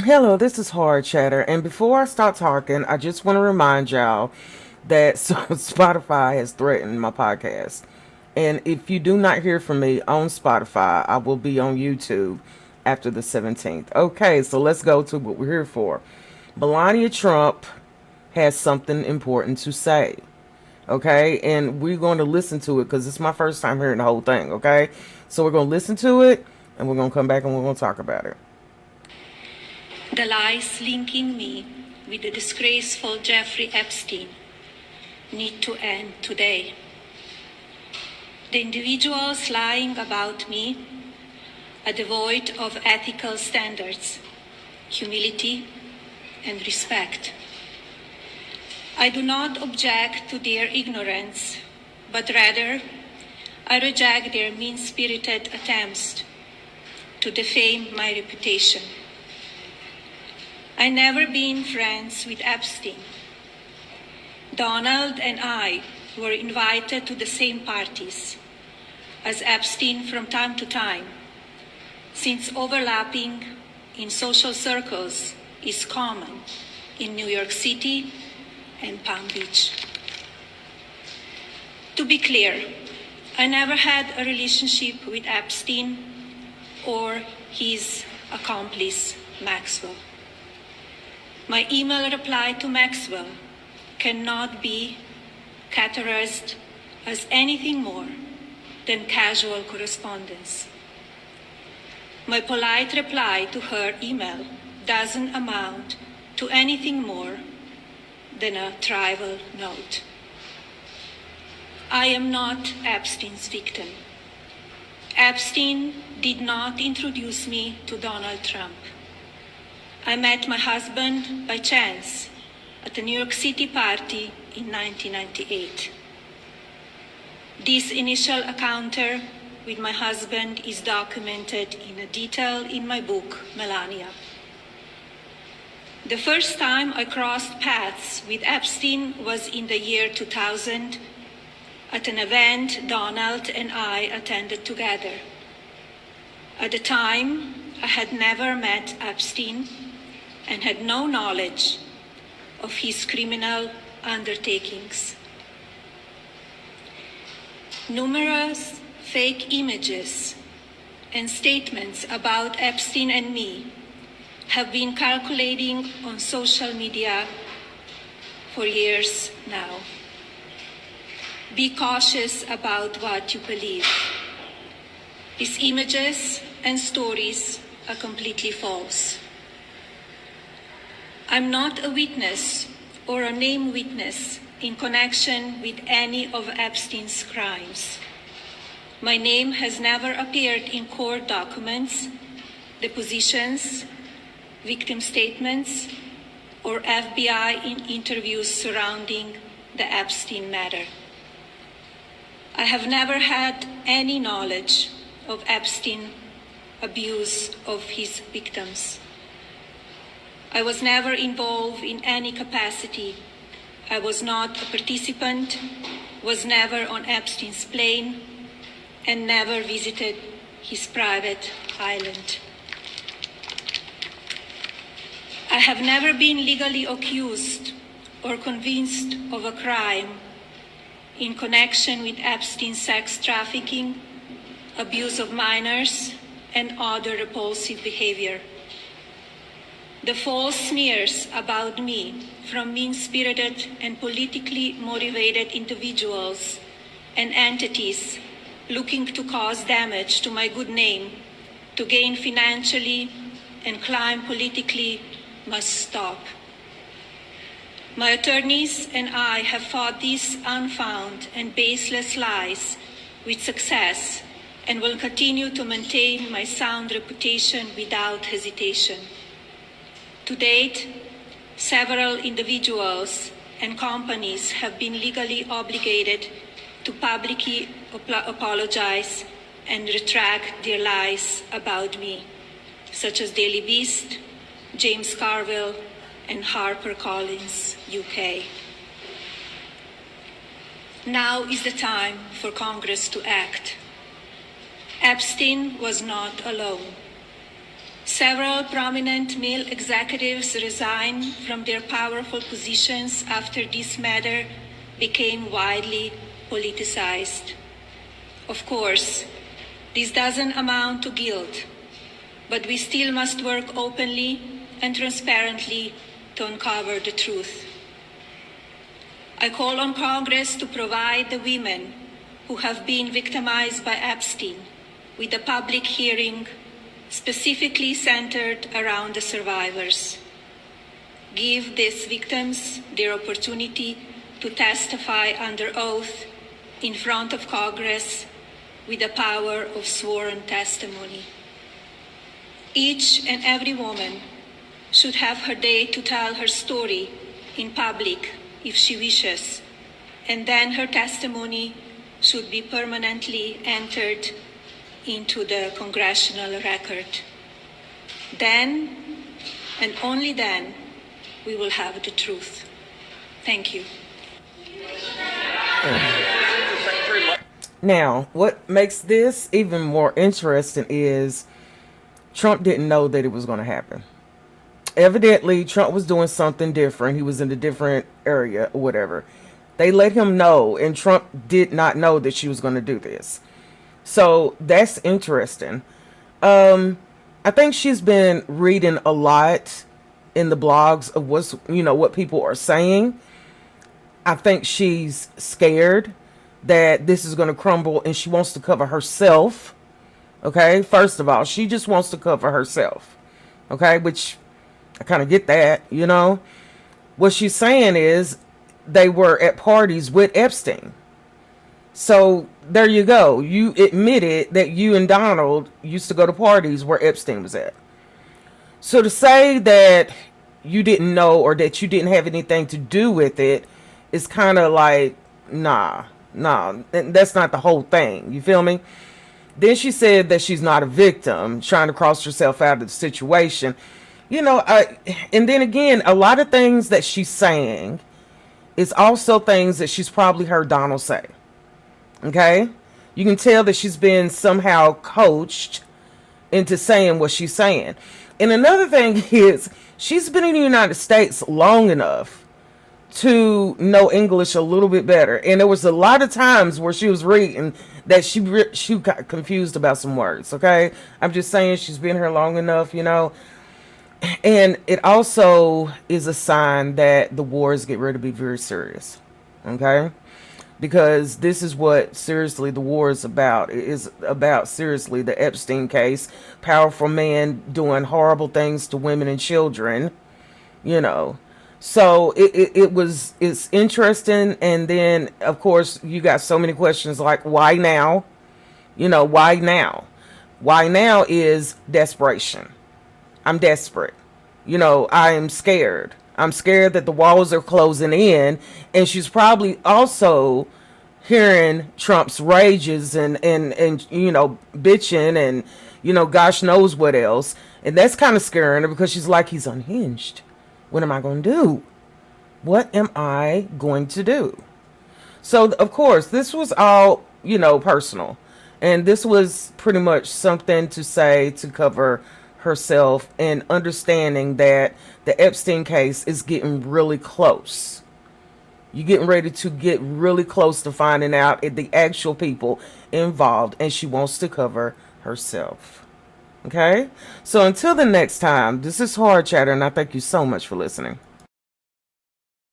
Hello, this is Hard Chatter, and before I start talking, I just want to remind y'all that Spotify has threatened my podcast. And if you do not hear from me on Spotify, I will be on YouTube after the 17th. Okay, so let's go to what we're here for. Melania Trump has something important to say. Okay, and we're going to listen to it because it's my first time hearing the whole thing. Okay, so we're going to listen to it and we're going to come back and we're going to talk about it. The lies linking me with the disgraceful Jeffrey Epstein need to end today. The individuals lying about me are devoid of ethical standards, humility, and respect. I do not object to their ignorance, but rather I reject their mean-spirited attempts to defame my reputation. I never been friends with Epstein. Donald and I were invited to the same parties as Epstein from time to time, since overlapping in social circles is common in New York City and Palm Beach. To be clear, I never had a relationship with Epstein or his accomplice, Maxwell. My email reply to Maxwell cannot be categorized as anything more than casual correspondence. My polite reply to her email doesn't amount to anything more than a trivial note. I am not Epstein's victim. Epstein did not introduce me to Donald Trump. I met my husband by chance at a New York City party in 1998. This initial encounter with my husband is documented in detail in my book, Melania. The first time I crossed paths with Epstein was in the year 2000 at an event Donald and I attended together. At the time, I had never met Epstein and had no knowledge of his criminal undertakings. Numerous fake images and statements about Epstein and me have been circulating on social media for years now. Be cautious about what you believe. These images and stories are completely false. I'm not a witness or a named witness in connection with any of Epstein's crimes. My name has never appeared in court documents, depositions, victim statements, or FBI interviews surrounding the Epstein matter. I have never had any knowledge of Epstein abuse of his victims. I was never involved in any capacity. I was not a participant, was never on Epstein's plane, and never visited his private island. I have never been legally accused or convinced of a crime in connection with Epstein's sex trafficking, abuse of minors, and other repulsive behavior. The false smears about me from mean-spirited and politically motivated individuals and entities looking to cause damage to my good name, to gain financially and climb politically, must stop. My attorneys and I have fought these unfounded and baseless lies with success and will continue to maintain my sound reputation without hesitation. To date, several individuals and companies have been legally obligated to publicly apologize and retract their lies about me, such as Daily Beast, James Carville, and HarperCollins, UK. Now is the time for Congress to act. Epstein was not alone. Several prominent male executives resigned from their powerful positions after this matter became widely politicized. Of course, this doesn't amount to guilt, but we still must work openly and transparently to uncover the truth. I call on Congress to provide the women who have been victimized by Epstein with a public hearing specifically centered around the survivors. Give these victims their opportunity to testify under oath in front of Congress with the power of sworn testimony. Each and every woman should have her day to tell her story in public if she wishes, and then her testimony should be permanently entered into the congressional record. Then, and only then, we will have the truth. Thank you. Now, what makes this even more interesting is Trump didn't know that it was going to happen. Evidently, Trump was doing something different. He was in a different area or whatever. They let him know, and Trump did not know that she was going to do this. So that's interesting. I think she's been reading a lot in the blogs of what people are saying. I think she's scared that this is going to crumble, and she wants to cover herself. Okay, first of all, she just wants to cover herself. Okay, which I kind of get that, What she's saying is they were at parties with Epstein. So there you go. You admitted that you and Donald used to go to parties where Epstein was at. So to say that you didn't know or that you didn't have anything to do with it is kind of like, nah, that's not the whole thing. You feel me? Then she said that she's not a victim, trying to cross herself out of the situation. And then again, a lot of things that she's saying is also things that she's probably heard Donald say. Okay? You can tell that she's been somehow coached into saying what she's saying. And another thing is, she's been in the United States long enough to know English a little bit better. And there was a lot of times where she was reading that she got confused about some words. Okay? I'm just saying she's been here long enough, And it also is a sign that the war is getting ready to be very serious. Okay? Because this is what seriously the war is about. It is about seriously the Epstein case. Powerful man doing horrible things to women and children. So it's interesting. And then of course you got so many questions like, why now? Why now? Why now is desperation. I'm desperate. I am scared. I'm scared that the walls are closing in, and she's probably also hearing Trump's rages and bitching and gosh knows what else. And that's kind of scaring her because she's like, he's unhinged. What am I going to do? What am I going to do? So of course this was all, personal. And this was pretty much something to say to cover herself and understanding that the Epstein case is getting really close. You're getting ready to get really close to finding out the actual people involved, and she wants to cover herself. Okay? So until the next time, this is Hard Chatter, and I thank you so much for listening.